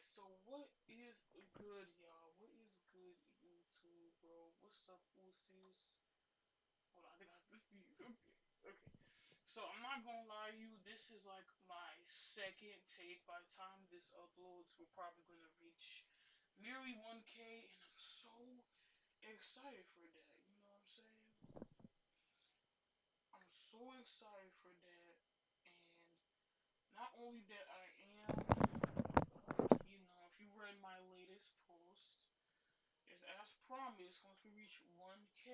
Alright, so what is good, y'all? What is good, YouTube, bro? What's up, Usis? Hold on, I think I have to sneeze. Okay, okay. So I'm not gonna lie to you, this is like my second take. By the time this uploads, we're probably gonna reach nearly 1K, and I'm so excited for that. You know what I'm saying? I'm so excited for that, and not only that, I am, if you read my latest post, is as promised, once we reach 1K,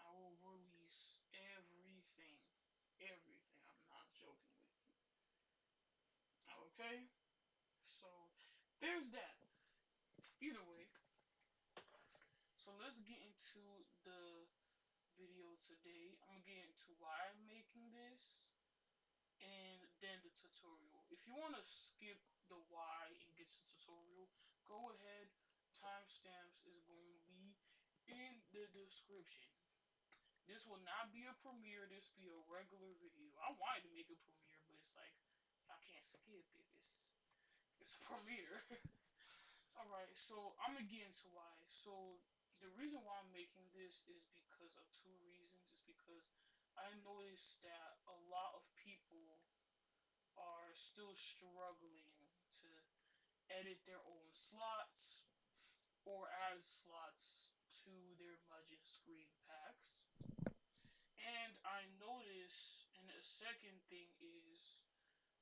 I will release everything. Everything. I'm not joking with you. Okay? So, there's that. Either way, so let's get into the video today. I'm gonna get into why I'm making this and then the tutorial. If you want to skip the why and get to the tutorial, go ahead. Timestamps is going to be in the description. This will not be a premiere. This will be a regular video. I wanted to make a premiere, but it's like I can't skip if it's a premiere. All right, so I'm gonna get into why. So the reason why I'm making this is because of two reasons. It's because I noticed that a lot of people are still struggling to edit their own slots or add slots to their Mugen screen packs. And I notice, and the second thing is,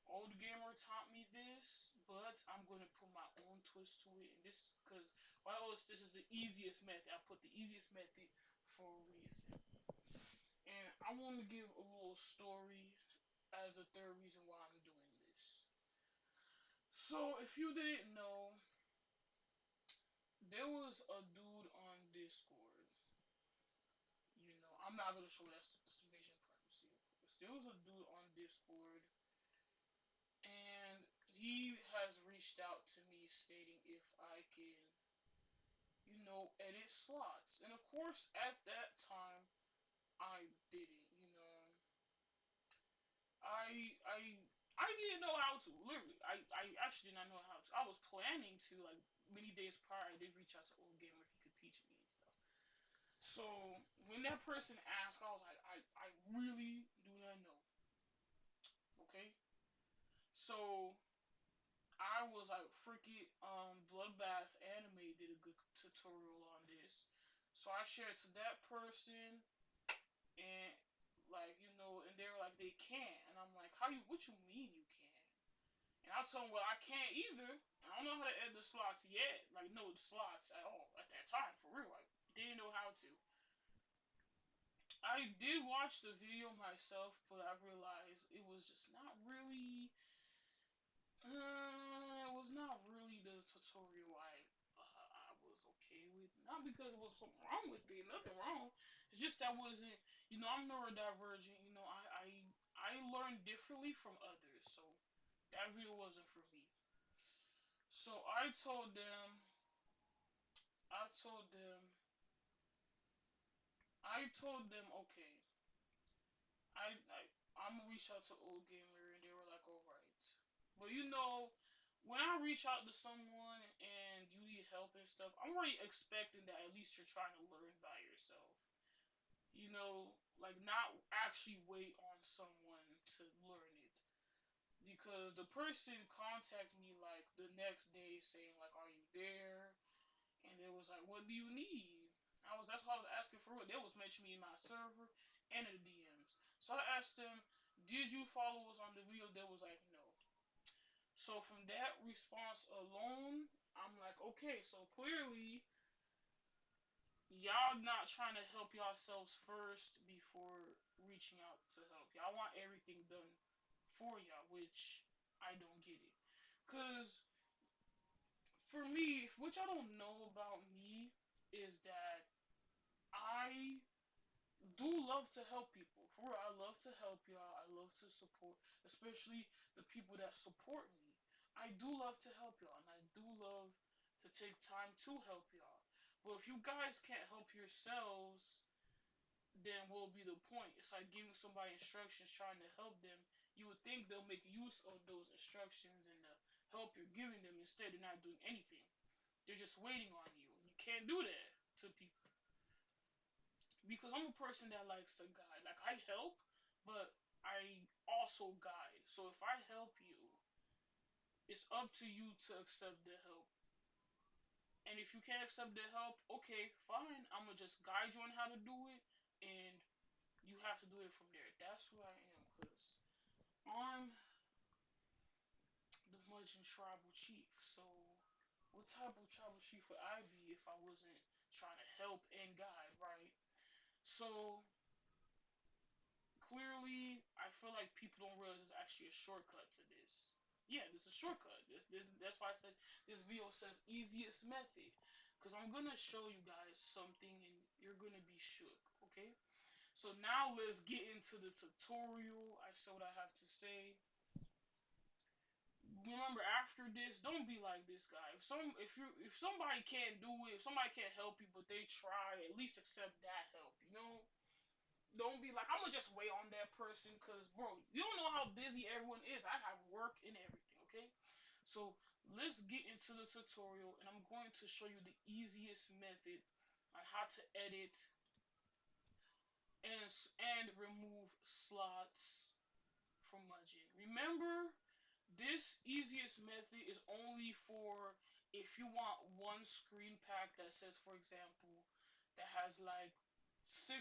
Oldgamer taught me this, but I'm gonna put my own twist to it. And this, because well, this is the easiest method. I put the easiest method for a reason. And I want to give a little story as the third reason why I'm doing this. So, if you didn't know, there was a dude on Discord. I'm not gonna show that's vision privacy, of course. There was a dude on Discord, and he has reached out to me stating if I can, edit slots. And of course, at that time, I didn't. I I didn't know how to. Literally, I actually did not know how to. I was planning to, like, many days prior. I did reach out to Oldgamer if he could teach me and stuff. So when that person asked, I was like, I really do not know. Okay, so I was like, freaking Bloodbath Anime did a good tutorial on this, so I shared to that person, and like, and they were like, they can't, and I'm like, how you? What you mean you can't? And I told them, well, I can't either. I don't know how to edit the slots yet, like no slots at all at that time, for real. I didn't know how to. I did watch the video myself, but I realized it was just not really. It was not really the tutorial I was okay with. Not because there was something wrong with it, nothing wrong. It's just that wasn't. I'm neurodivergent. I learn differently from others, so that video wasn't for me. So I told them, okay, I'm gonna reach out to Oldgamer, and they were like, all right. But when I reach out to someone and you need help and stuff, I'm already expecting that at least you're trying to learn by yourself. Like, not actually wait on someone to learn it. Because the person contacted me like the next day saying like, "Are you there?" And it was like, "What do you need?" That's why I was asking for it. They was mentioning me in my server and in the DMs. So I asked them, "Did you follow us on the video?" They was like, "No." So from that response alone, I'm like, okay, so clearly y'all not trying to help yourselves first before reaching out to help. Y'all want everything done for y'all, which I don't get it. Cause for me, which I don't know about me, is that I do love to help people. For real, I love to help y'all. I love to support, especially the people that support me. I do love to help y'all, and I do love to take time to help y'all. But if you guys can't help yourselves, then what will be the point? It's like giving somebody instructions, trying to help them. You would think they'll make use of those instructions and the help you're giving them. Instead, they're not doing anything. They're just waiting on you. You can't do that to people because I'm a person that likes to guide. Like I help, but I also guide. So if I help you, it's up to you to accept the help. And if you can't accept the help, okay, fine. I'm gonna just guide you on how to do it, and you have to do it from there. That's who I am, cause I'm the Mudgeon tribal chief. So, what type of tribal chief would I be if I wasn't trying to help and guide, right? So, clearly, I feel like people don't realize there's actually a shortcut to this. Yeah, there's a shortcut. That's why I said this video says easiest method. Because I'm going to show you guys something and you're going to be shook, okay? So now let's get into the tutorial. I said what I have to say. Remember, after this, don't be like this guy. If somebody can't do it, if somebody can't help you, but they try, at least accept that help. You know, don't be like, I'm gonna just wait on that person, cause bro, you don't know how busy everyone is. I have work and everything. Okay, so let's get into the tutorial, and I'm going to show you the easiest method on how to edit and and remove slots from Mugen. Remember, this easiest method is only for if you want one screen pack that says, for example, that has like 600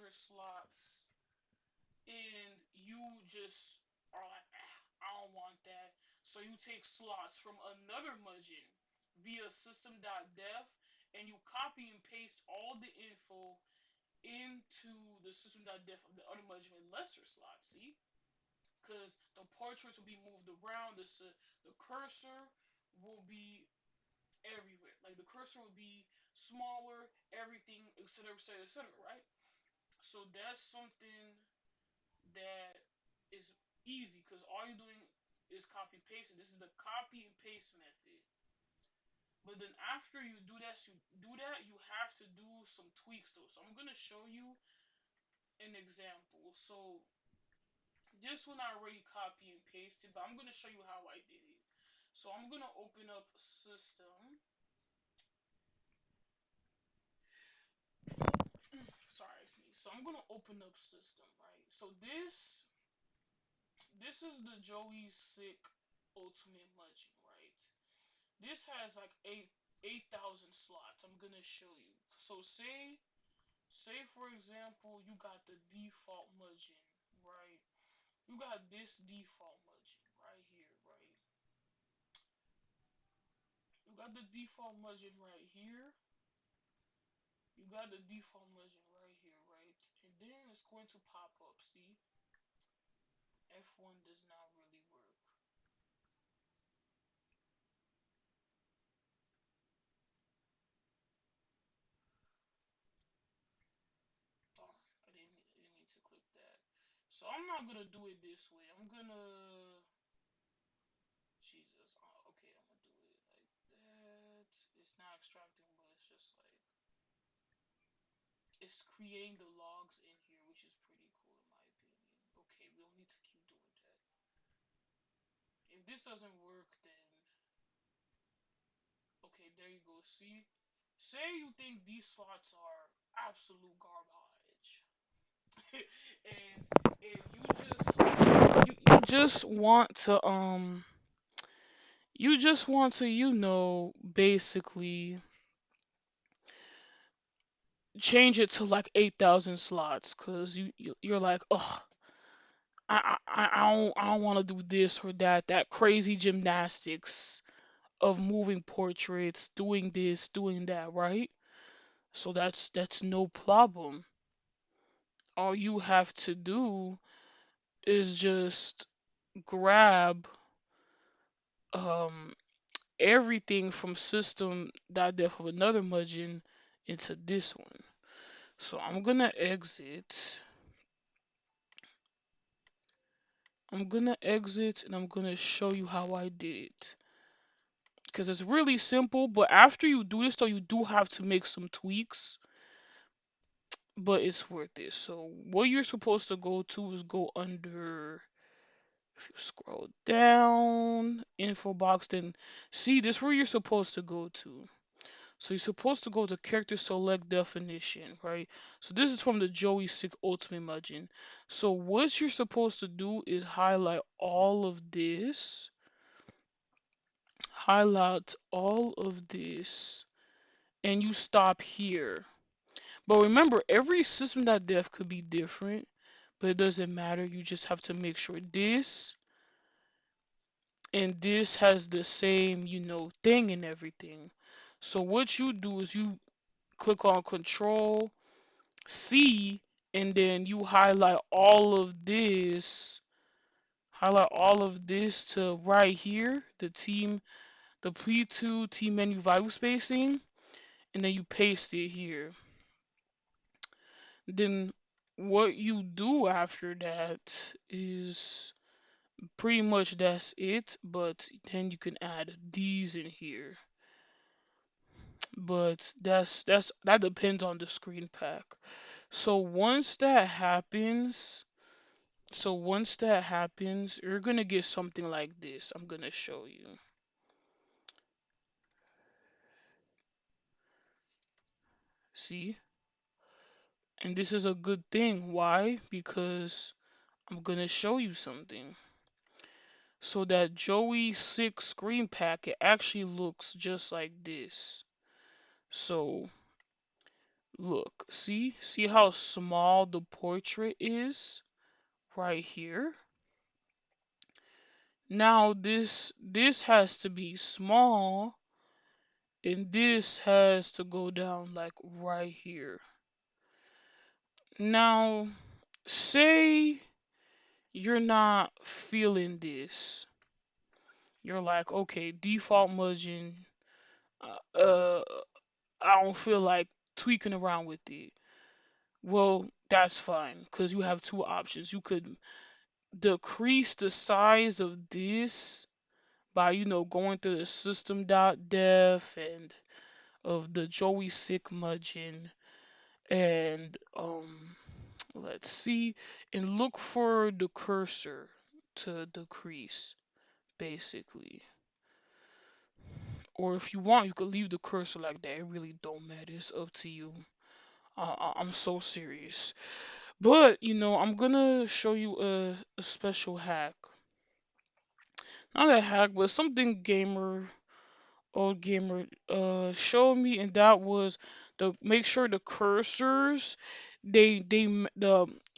slots and you just are like, I don't want that. So you take slots from another Mugen via system.def and you copy and paste all the info into the system.def of the other Mugen with lesser slots. See? Because the portraits will be moved around. The cursor will be everywhere. Like the cursor will be smaller, everything, etc., etc., etc. Right? So that's something that is easy because all you're doing is copy and pasting. This is the copy and paste method. But then after you have to do some tweaks though. So I'm gonna show you an example. So this one I already copy and pasted, but I'm gonna show you how I did it. So I'm gonna open up system. Sorry, I sneezed. So I'm gonna open up system, right? So this is the Joey Sick Ultimate Munching, right? This has like 8,000 slots. I'm gonna show you. So say for example you got the default Mugen, right? You got this default Mugen right here, right? You got the default Mugen right here. You got the default Mugen right here, right? And then it's going to pop up. See, F1 does not really work. Darn, I didn't mean to click that. So I'm not gonna do it this way. I'm gonna Jesus. Okay, I'm gonna do it like that. It's not extracting, but it's just like it's creating the logs in here, which is pretty cool in my opinion. Okay, we don't need to keep doing that. If this doesn't work, then okay, there you go. See, say you think these slots are absolute garbage, and you just want to basically change it to like 8,000 slots because you're like, oh, I don't want to do this or that, that crazy gymnastics of moving portraits, doing this, doing that, right? So that's no problem. All you have to do is just grab um everything from system.def of another Mugen into this one. So I'm gonna exit. And I'm gonna show you how I did it. Because it's really simple, but after you do this though, you do have to make some tweaks, but it's worth it. So what you're supposed to go to is go under If you scroll down, info box, then see this where you're supposed to go to. So you're supposed to go to character select definition, right? So this is from the Joey Sick Ultimate Mugen. So what you're supposed to do is highlight all of this, highlight all of this, and you stop here. But remember, every system.def could be different, but it doesn't matter. You just have to make sure this and this has the same, thing and everything. So what you do is you click on Control C, and then you highlight all of this to right here, the P2 team menu value spacing, and then you paste it here. Then what you do after that is pretty much that's it, but then you can add these in here. But that depends on the screen pack. So once that happens, you're gonna get something like this. I'm gonna show you. See? And this is a good thing. Why? Because I'm gonna show you something. So that Joey 6 screen pack, it actually looks just like this. So look, see how small the portrait is right here? Now this has to be small, and this has to go down like right here. Now, say you're not feeling this. You're like, okay, default Mugen, uh, I don't feel like tweaking around with it. Well, that's fine, because you have two options. You could decrease the size of this by, going through the system.def and of the Joey Sick Mugen, and let's see, and look for the cursor to decrease, basically. Or if you want, you could leave the cursor like that. It really don't matter. It's up to you. I'm so serious. But, I'm gonna show you a special hack. Not a hack, but something Oldgamer showed me, and that was the make sure the cursors, the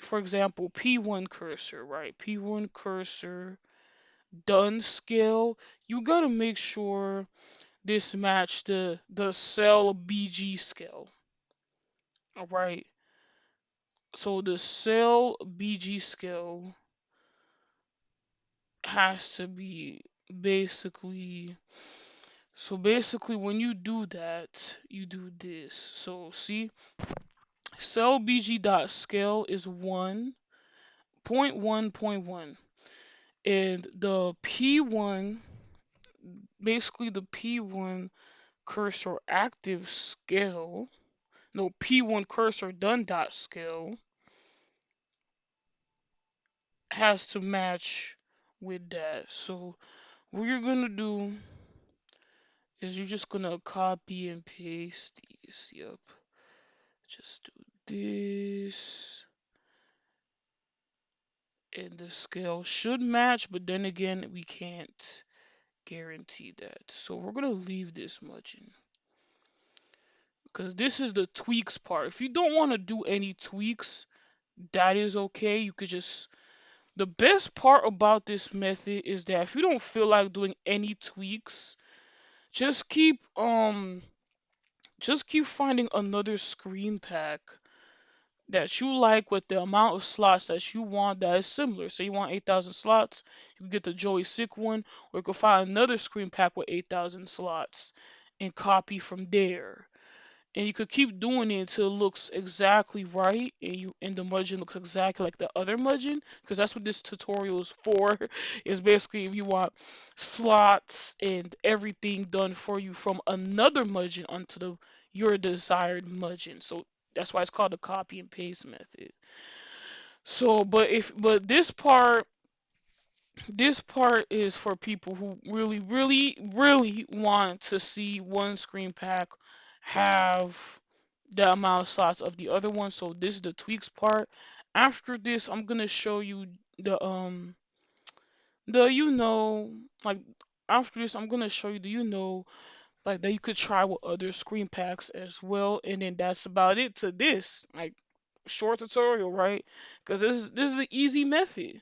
for example, P1 cursor, right? P1 cursor done scale. You gotta make sure this match the cell BG scale. All right. So the cell BG scale has to be basically. So basically, when you do that, you do this. So see, cell BG dot scale is 1.1.1, and the P1, basically the P1 cursor active scale, no, P1 cursor done dot scale has to match with that. So what you're gonna do is you're just gonna copy and paste these. Yep. Just do this. And the scale should match, but then again, we can't guarantee that. So we're gonna leave this much in. Because this is the tweaks part. If you don't want to do any tweaks, that is okay. You could just the best part about this method is that if you don't feel like doing any tweaks, just keep um just keep finding another screen pack that you like with the amount of slots that you want that is similar. So you want 8,000 slots, you can get the Joey Sick one, or you can find another screen pack with 8,000 slots and copy from there. And you could keep doing it until it looks exactly right, and the Mugen looks exactly like the other Mugen, because that's what this tutorial is for. Is basically if you want slots and everything done for you from another Mugen onto your desired Mugen. So that's why it's called the copy and paste method. So, but this part This part is for people who really, really, really want to see one screen pack have the amount of slots of the other one. So this is the tweaks part. After this, I'm gonna show you the like after this I'm gonna show you like that you could try with other screen packs as well, and then that's about it to this like short tutorial, right? Because this is an easy method.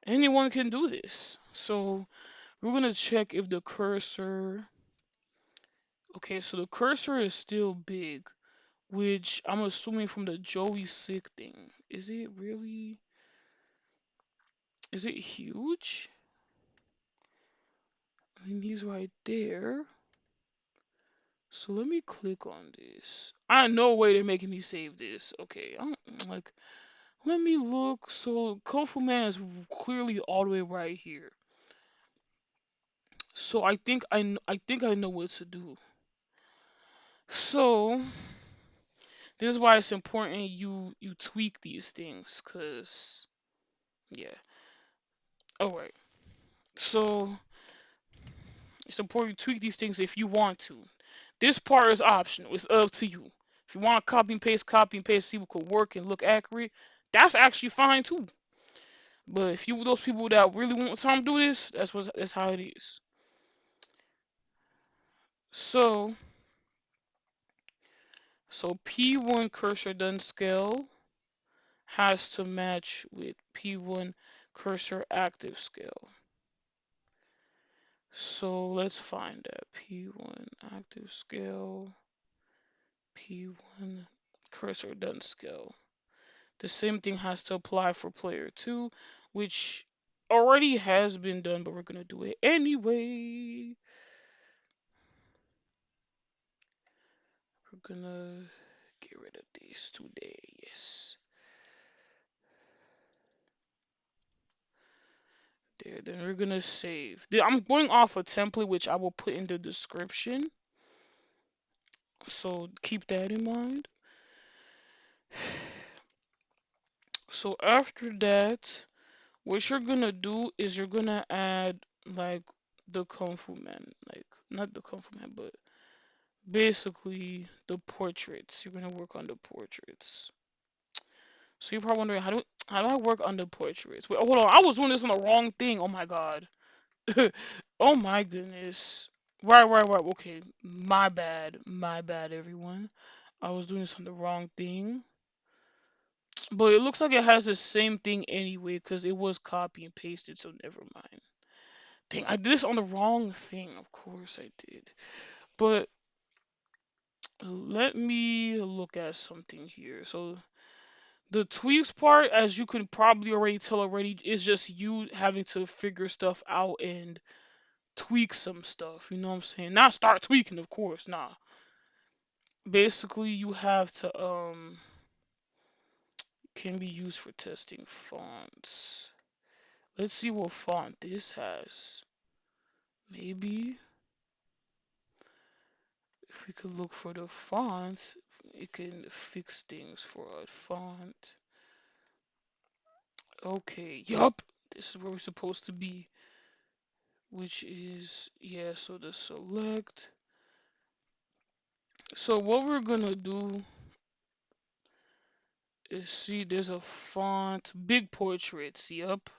Anyone can do this. So we're gonna check if the cursor. Okay, so the cursor is still big, which I'm assuming from the Joey Sick thing. Is it really? Is it huge? I mean, he's right there. So let me click on this. I know way they're making me save this. Okay, I'm like, let me look. So Kofu Man is clearly all the way right here. So I think I know what to do. So this is why it's important you tweak these things, cause yeah. All right. So it's important you tweak these things if you want to. This part is optional. It's up to you. If you want to copy and paste, see what could work and look accurate, that's actually fine too. But if you those people that really want time to do this, that's how it is. So P1 cursor done scale has to match with P1 cursor active scale. So let's find that P1 active scale, P1 cursor done scale. The same thing has to apply for player 2, which already has been done, but we're gonna do it anyway. We're gonna get rid of these today, yes. There, then we're gonna save. I'm going off a template which I will put in the description, so keep that in mind. So after that, what you're gonna do is you're gonna add like the Kung Fu Man, like not the Kung Fu Man, but basically the portraits. You're gonna work on the portraits. So you're probably wondering how do I work on the portraits? Wait, hold on, I was doing this on the wrong thing. Oh my god. Oh my goodness. Right. Okay, my bad, everyone. I was doing this on the wrong thing. But it looks like it has the same thing anyway, because it was copy and pasted, so never mind. Dang, I did this on the wrong thing. Of course I did. But let me look at something here. So the tweaks part, as you can probably already tell already, is just you having to figure stuff out and tweak some stuff. You know what I'm saying? Not start tweaking, of course. Nah. Basically, you have to can be used for testing fonts. Let's see what font this has. Maybe if we could look for the font, it can fix things for a font. Okay, yup. This is where we're supposed to be, which is, yeah, so the select. So what we're gonna do is see there's a font, big portraits, yup.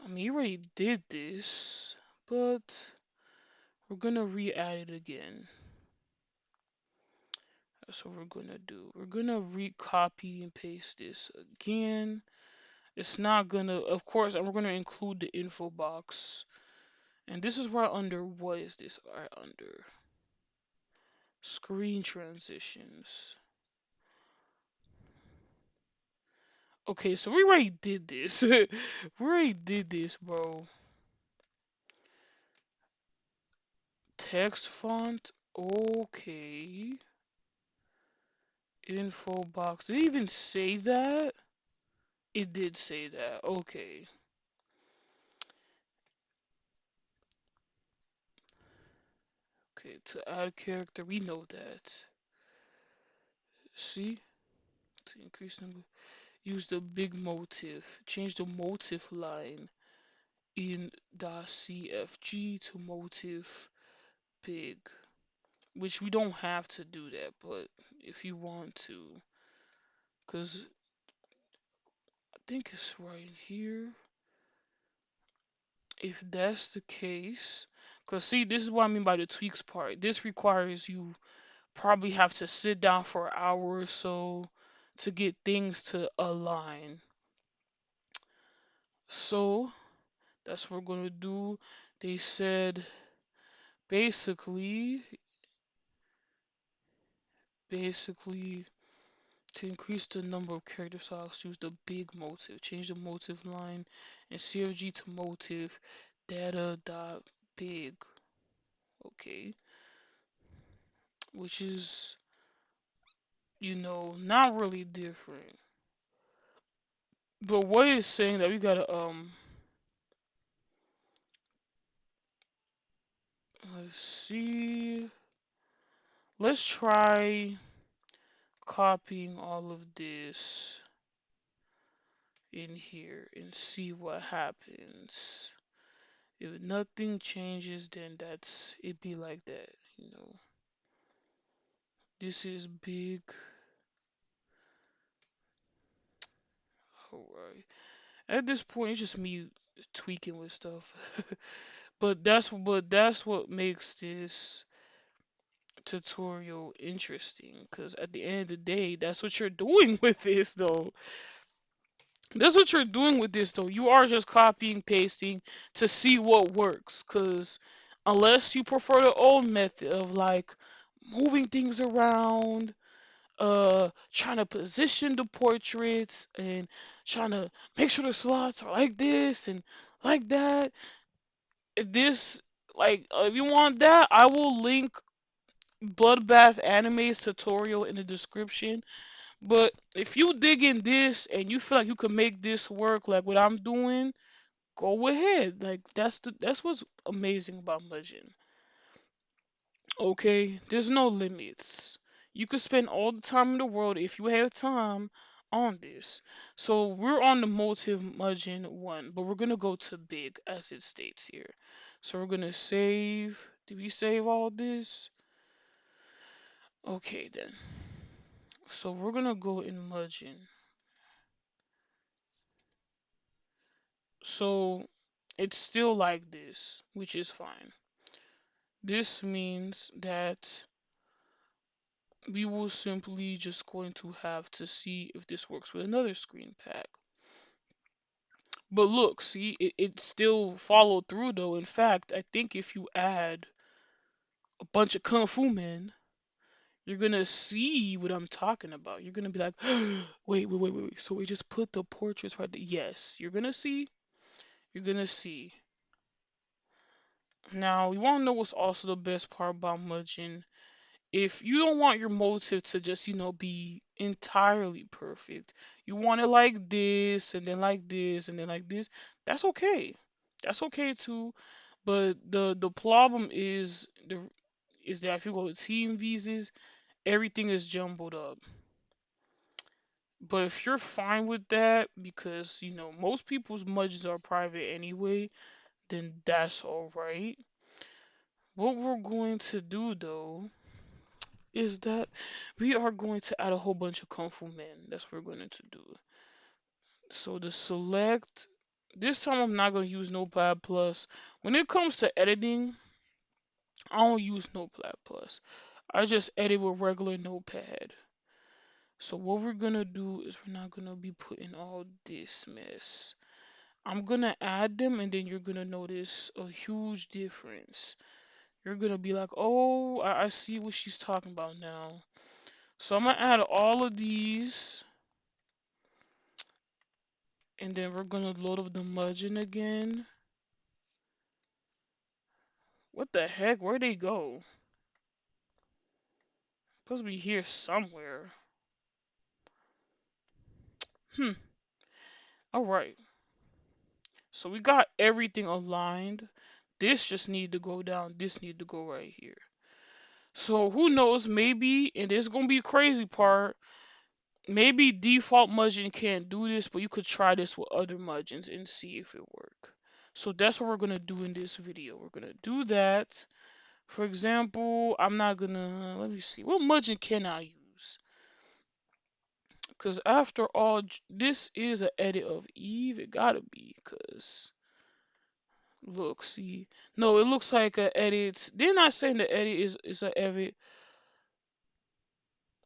I mean, you already did this, but we're gonna re-add it again. That's what we're gonna do. We're gonna re-copy and paste this again. It's not gonna, of course, and we're gonna include the info box. And this is right under, what is this? Right under screen transitions. Okay, so we already did this. We already did this, bro. Text font. Okay. Info box. Did it even say that? It did say that. Okay. Okay, to add character, we know that. See? To increase number. use the big motif. Change the motif line in .cfg to motif big. Which we don't have to do that, but if you want to, because I think it's right here. If that's the case, because see, this is what I mean by the tweaks part. This requires you probably have to sit down for an hour or so to get things to align. So that's what we're gonna do. They said basically, basically to increase the number of character styles, use the big motive. Change the motive line and CFG to motive data dot big. Okay, which is not really different. But what is saying that we gotta let's see. Let's try copying all of this in here and see what happens. If nothing changes, then it be like that. This is big. Alright. At this point, it's just me tweaking with stuff. But that's what makes this tutorial interesting. Cause at the end of the day, that's what you're doing with this, though. That's what you're doing with this, though. You are just copying, pasting to see what works. Cause unless you prefer the old method of like moving things around, trying to position the portraits and trying to make sure the slots are like this and like that. If this, if you want that, I will link Bloodbath Anime's tutorial in the description. But if you dig in this and you feel like you can make this work like what I'm doing, go ahead. Like that's what's amazing about Mugen. Okay, there's no limits. You could spend all the time in the world if you have time on this. So we're on the motive Mugen one, but we're gonna go to big as it states here. So we're gonna save. Did we save all this? Okay then. So we're gonna go in Mugen. So it's still like this, which is fine. This means that we will simply just going to have to see if this works with another screen pack. But look, see, it still followed through though. In fact, I think if you add a bunch of Kung Fu men, you're gonna see what I'm talking about. You're gonna be like, wait. So we just put the portraits right there. Yes, you're gonna see. You're gonna see. Now, you wanna know what's also the best part about Mugen? If you don't want your motive to just, be entirely perfect, you want it like this, and then like this, and then like this, that's okay. That's okay too. But the problem is that if you go to team visas, everything is jumbled up. But if you're fine with that, because most people's mudges are private anyway, then that's alright. What we're going to do though is that we are going to add a whole bunch of Kung Fu men. That's what we're going to do. So the select, this time I'm not going to use Notepad Plus. When it comes to editing, I don't use Notepad Plus. I just edit with regular Notepad. So what we're going to do is we're not going to be putting all this mess. I'm going to add them and then you're going to notice a huge difference. You're going to be like, oh, I see what she's talking about now. So I'm gonna add all of these, and then we're gonna load up the Mugen again. What the heck? Where'd they go? Supposed to be here somewhere. Hmm. Alright. So we got everything aligned. This just need to go down. This need to go right here. So who knows? Maybe, and this is gonna be a crazy part. Maybe default Mugen can't do this, but you could try this with other Mugens and see if it work. So that's what we're gonna do in this video. We're gonna do that. For example, I'm not gonna, let me see, what Mugen can I use? Because after all, this is an edit of Eve. It gotta be, because look, see, no, it looks like an edit. They're not saying the edit is an edit.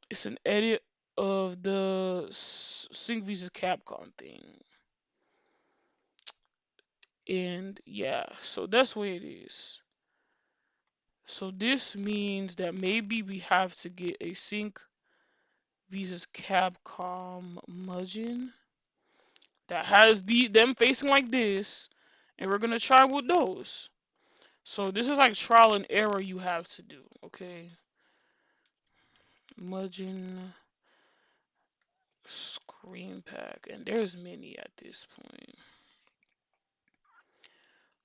It's an edit of the Sync vs Capcom thing. And yeah, so that's what it is. So this means that maybe we have to get a Sync vs Capcom Mugen that has them facing like this, and we're gonna try with those. So this is like trial and error you have to do, okay? Mugen screenpack, and there's many at this point.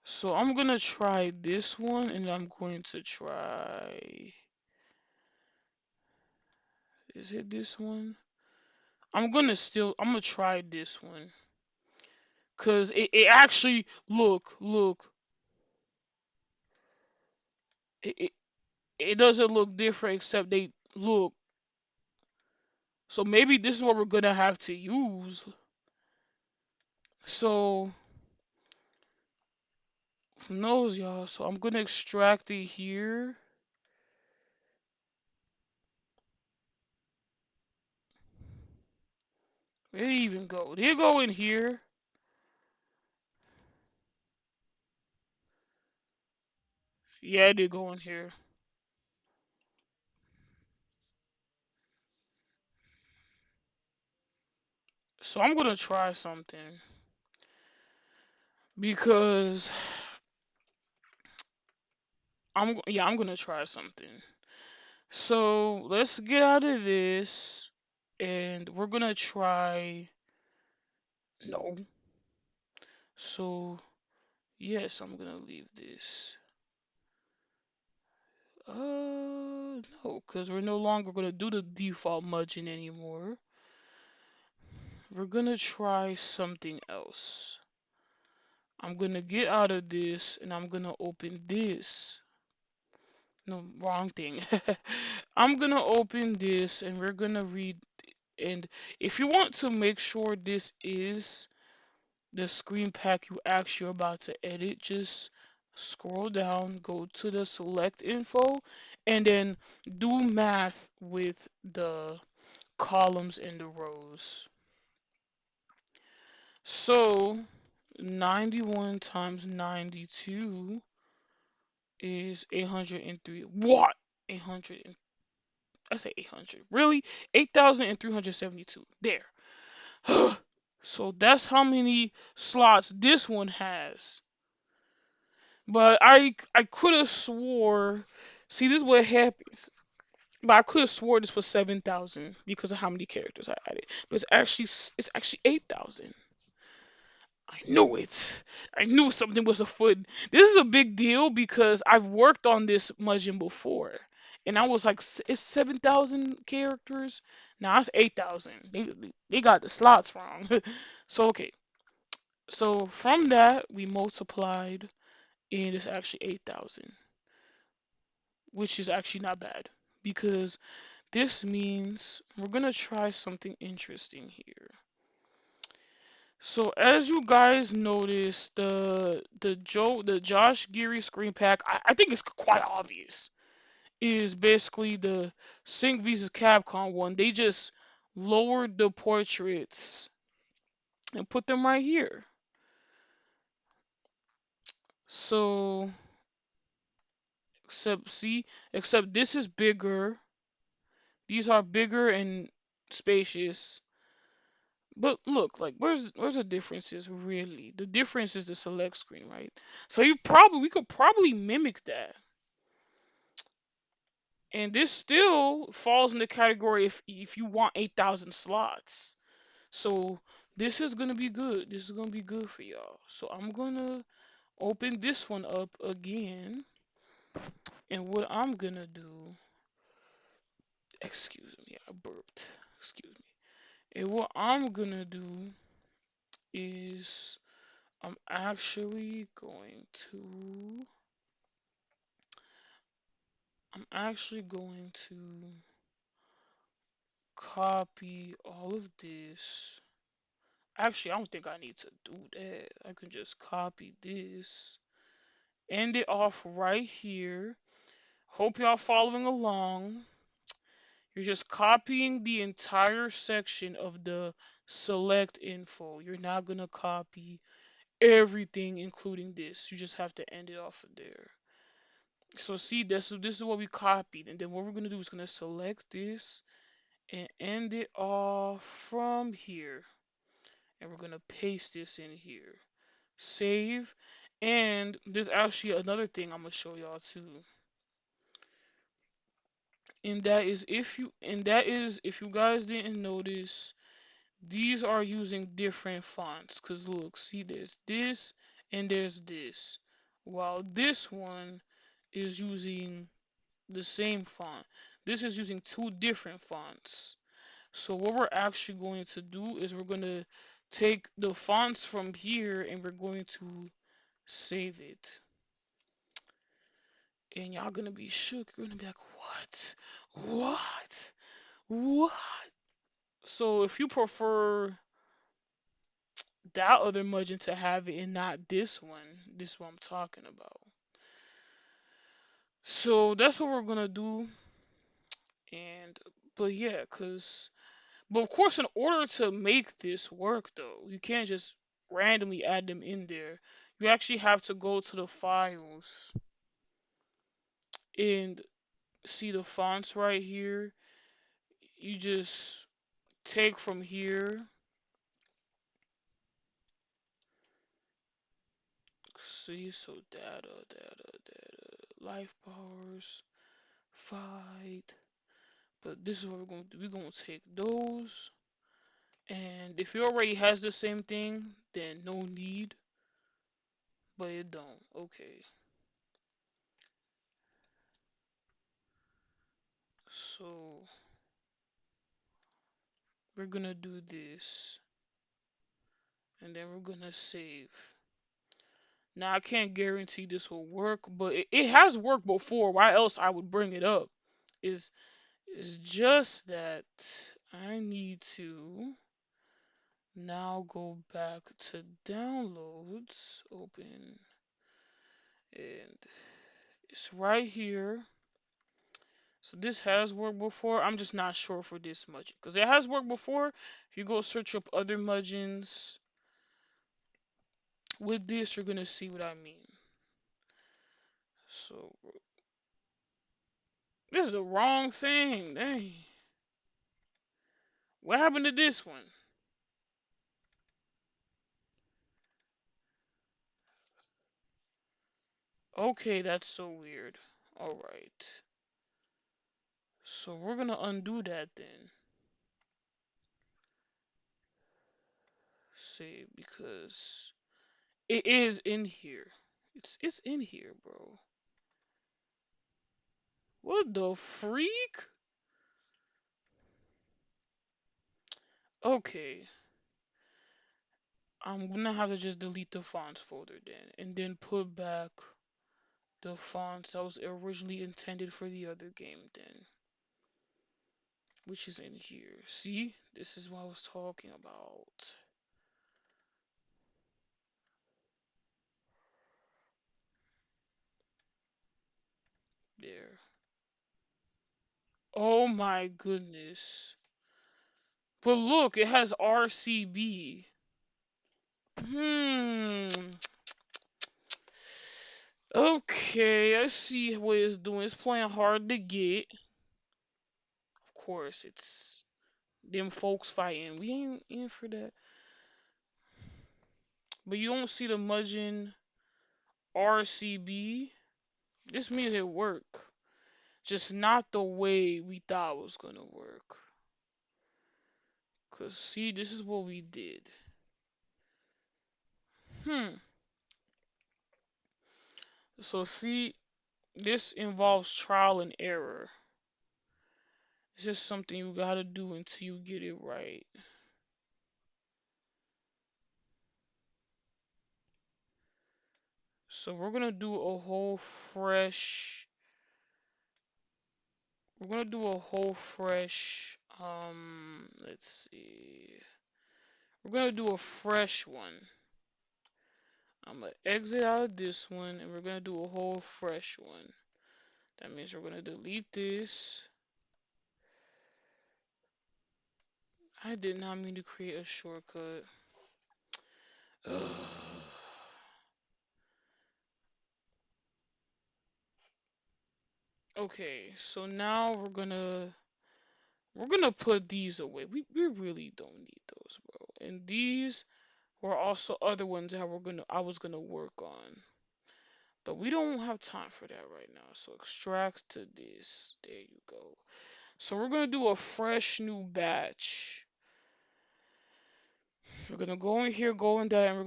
So I'm gonna try this one, and I'm going to try. Is it this one? I'm gonna try this one. Cause it actually look. It, it it doesn't look different except they look. So maybe this is what we're gonna have to use. So who knows, y'all? So I'm gonna extract it here. Where did it even go? Did it go in here? Yeah, it did go in here. So I'm gonna try something because I'm gonna try something. So let's get out of this, and we're gonna try. No. So yes, I'm gonna leave this. No, because we're no longer gonna do the default Mugen anymore. We're gonna try something else. I'm gonna get out of this, and I'm gonna open this. No, wrong thing. I'm gonna open this, and we're gonna read. And if you want to make sure this is the screen pack you actually are about to edit, just scroll down, go to the select info, and then do math with the columns and the rows. So 91 times 92 is 803. What? 800. I say 800. Really? 8,372. There. So that's how many slots this one has. But I could have swore. See, this is what happens. But I could have swore this was 7,000 because of how many characters I added. But it's actually 8,000. I knew it. I knew something was afoot. This is a big deal because I've worked on this Mugen before, and I was like, it's 7,000 characters. Now it's 8,000. They got the slots wrong. So okay. So from that we multiplied, and it's actually 8,000, which is actually not bad because this means we're gonna try something interesting here. So as you guys notice, the Josh Geary screen pack, I think it's quite obvious, is basically the Sync vs Capcom one. They just lowered the portraits and put them right here. So except this is bigger. These are bigger and spacious. But look, like where's the differences really? The difference is the select screen, right? So we could probably mimic that. And this still falls in the category if you want 8,000 slots. So this is gonna be good. This is gonna be good for y'all. So I'm gonna open this one up again. And what I'm gonna do, excuse me, I burped. Excuse me. And what I'm gonna do is I'm actually going to I'm actually going to copy all of this. Actually, I don't think I need to do that. I can just copy this, end it off right here. Hope y'all following along. You're just copying the entire section of the select info. You're not gonna copy everything, including this. You just have to end it off of there. So see, this is what we copied, and then what we're gonna do is gonna select this and end it off from here, and we're gonna paste this in here. Save, and there's actually another thing I'm gonna show y'all too, and that is if you guys didn't notice, these are using different fonts. Cause look, see, there's this and there's this, while this one is using the same font. This is using two different fonts. So what we're actually going to do is we're going to take the fonts from here and we're going to save it. And y'all gonna be shook. You're gonna be like, what? What? What? So if you prefer that other Mugen to have it and not this one I'm talking about. So that's what we're gonna do. And but yeah, but of course, in order to make this work, though, you can't just randomly add them in there. You actually have to go to the files and see the fonts right here. You just take from here. See, so data, life bars, fight. But this is what we're going to do. We're going to take those. And if it already has the same thing, then no need. But it don't. Okay. So we're gonna do this, and then we're gonna save. Now I can't guarantee this will work, but it has worked before. Why else I would bring it up? Is is just that I need to now go back to downloads, open, and it's right here. So this has worked before. I'm just not sure for this Mugen because it has worked before. If you go search up other Mugens with this, you're gonna see what I mean. So this is the wrong thing. Dang. What happened to this one? Okay, that's so weird. Alright. So we're gonna undo that then. See, because it is in here. It's in here, bro. What the freak? Okay. I'm gonna have to just delete the fonts folder then, and then put back the fonts that was originally intended for the other game then, which is in here. See? This is what I was talking about. There. Oh my goodness. But look, it has RCB. Hmm. Okay, I see what it's doing. It's playing hard to get. Of course, it's them folks fighting. We ain't in for that. But you don't see the Mugen RCB. This means it work. Just not the way we thought it was gonna work. Cause see, this is what we did. Hmm. So see, this involves trial and error. It's just something you gotta do until you get it right. So we're gonna do a whole fresh. We're gonna do a whole fresh. Let's see. We're gonna do a fresh one. I'm gonna exit out of this one, and we're gonna do a whole fresh one. That means we're gonna delete this. I did not mean to create a shortcut. Ugh. Okay, so now we're gonna put these away. We really don't need those, bro. And these were also other ones that I was gonna work on. But we don't have time for that right now. So extract to this. There you go. So we're gonna do a fresh new batch. We're gonna go in here, go in that, and we're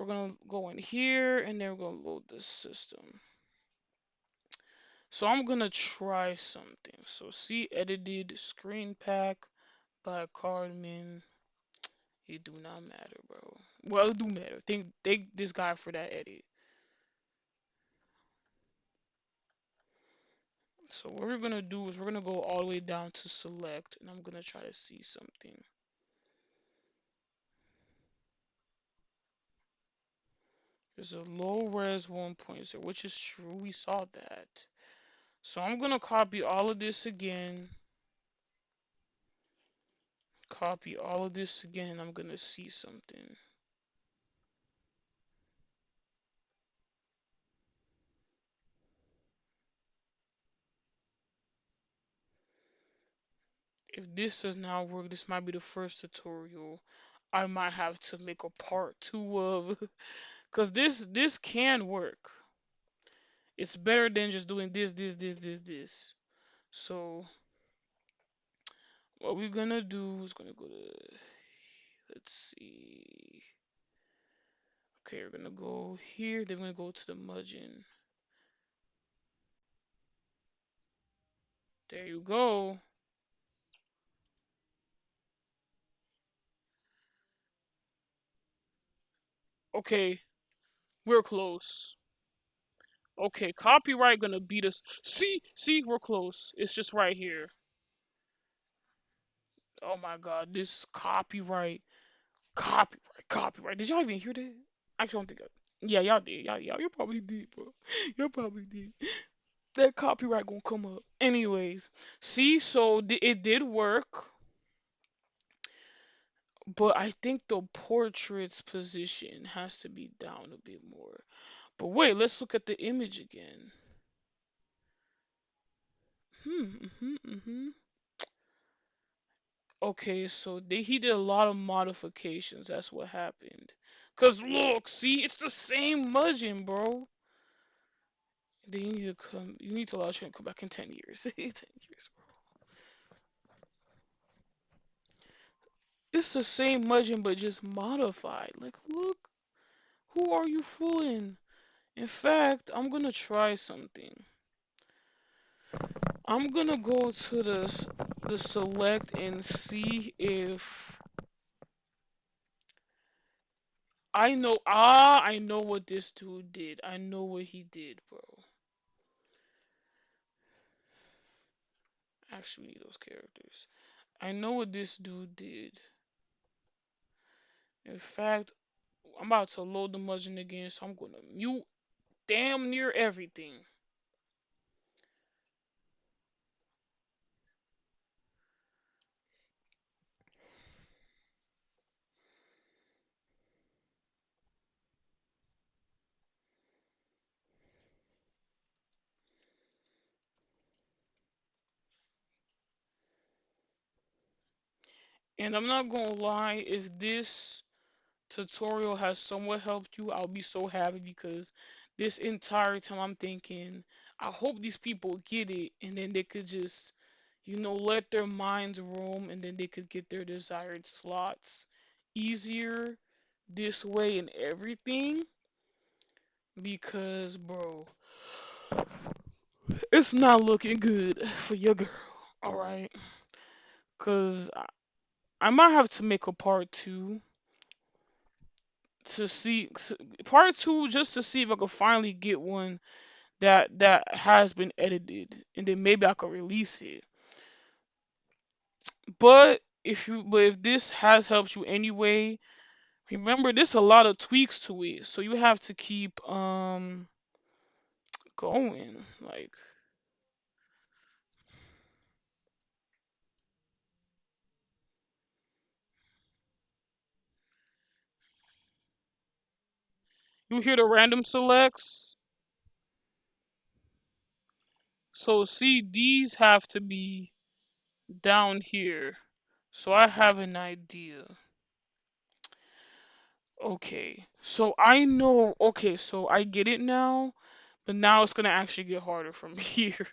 gonna go in here, and then we're gonna load the system. So I'm gonna try something. So see edited screen pack by Cardman. It do not matter, bro. Well, it do matter. Thank this guy for that edit. So what we're gonna do is we're gonna go all the way down to select, and I'm gonna try to see something. There's a low res 1.0, which is true. We saw that. So I'm gonna copy all of this again. Copy all of this again, and I'm gonna see something. If this does not work, this might be the first tutorial I might have to make a part two of, cause this can work. It's better than just doing this. So what we're gonna do is gonna go to, let's see. Okay, we're gonna go here. Then we're gonna go to the mugen. There you go. Okay, we're close. Okay, copyright gonna beat us. See, we're close. It's just right here. Oh my god, this copyright. Did y'all even hear that? Actually, I don't think. Yeah, y'all did. You probably did, bro. Y'all probably did. That copyright gonna come up. Anyways, see, so it did work, but I think the portrait's position has to be down a bit more. But wait, let's look at the image again. Hmm. Okay, so he did a lot of modifications. That's what happened. Cause look, see, it's the same Mugen, bro. Then you need to come. You need to allow you to come back in 10 years. 10 years, bro. It's the same Mugen, but just modified. Like, look, who are you fooling? In fact, I'm gonna try something. I'm gonna go to the select and see if I know what this dude did. I know what he did, bro. Actually, we need those characters. I know what this dude did. In fact, I'm about to load the Mugen again, so I'm gonna mute damn near everything. And I'm not gonna lie, if this tutorial has somewhat helped you, I'll be so happy because this entire time I'm thinking, I hope these people get it and then they could just, let their minds roam and then they could get their desired slots easier this way and everything. Because, bro, it's not looking good for your girl, alright? Because I might have to make a part two. to see part two, just to see if I could finally get one that has been edited, and then maybe I could release it. But if this has helped you anyway, remember there's a lot of tweaks to it, so you have to keep going. Like, you hear the random selects. So see, these have to be down here. So I have an idea. Okay, so I know. Okay, so I get it now, but now it's gonna actually get harder from here.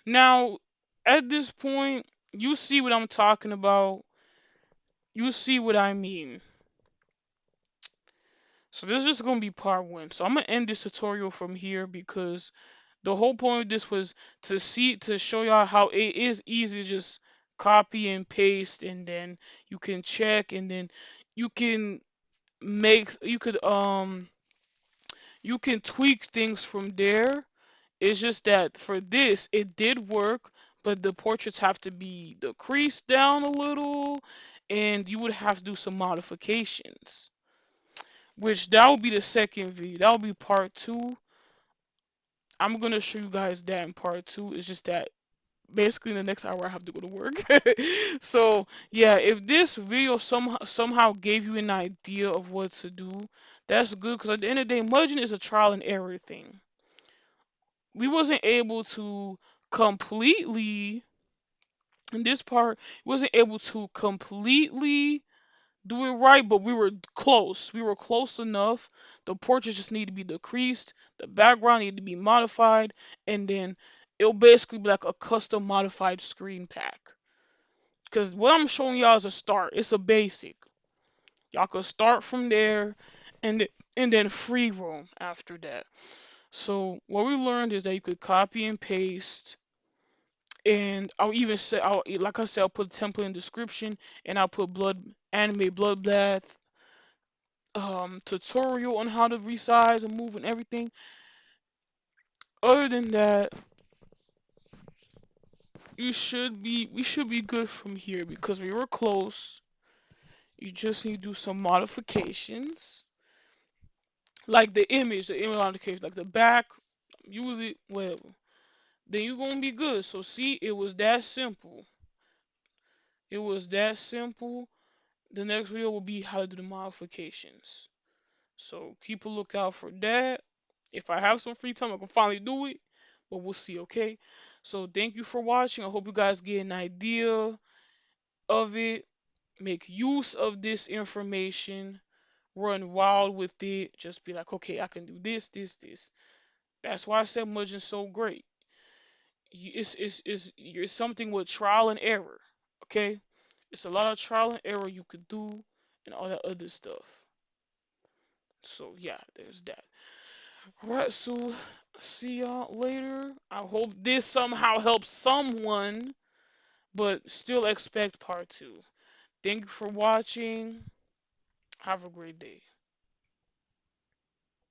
Now, at this point, you see what I'm talking about. You see what I mean. So this is just gonna be part one. So I'm gonna end this tutorial from here because the whole point of this was to show y'all how it is easy to just copy and paste, and then you can check, and then you can you can tweak things from there. It's just that for this it did work, but the portraits have to be decreased down a little, and you would have to do some modifications. Which that will be the second video. That will be part two. I'm gonna show you guys that in part two. It's just that basically in the next hour I have to go to work. So yeah, if this video somehow gave you an idea of what to do, that's good. Because at the end of the day, Mugen is a trial and error thing. We wasn't able to completely in this part. We wasn't able to completely do it right, but we were close. We were close enough. The portraits just need to be decreased. The background need to be modified, and then it'll basically be like a custom modified screen pack. Because what I'm showing y'all is a start. It's a basic. Y'all could start from there, and then free roam after that. So what we learned is that you could copy and paste, and I'll even say, like I said, I'll put a template in the description, and I'll put anime bloodbath tutorial on how to resize and move and everything. Other than that, we should be good from here because we were close. You just need to do some modifications, like the image modification, like the back, use it, whatever. Then you're gonna be good. So see, it was that simple. It was that simple. The next video will be how to do the modifications. So keep a lookout for that. If I have some free time, I can finally do it. But we'll see, okay? So thank you for watching. I hope you guys get an idea of it. Make use of this information. Run wild with it. Just be like, okay, I can do this, this, this. That's why I said Mugen's so great. It's something with trial and error, okay? It's a lot of trial and error you could do and all that other stuff. So yeah, there's that. Alright, so see y'all later. I hope this somehow helps someone, but still expect part two. Thank you for watching. Have a great day.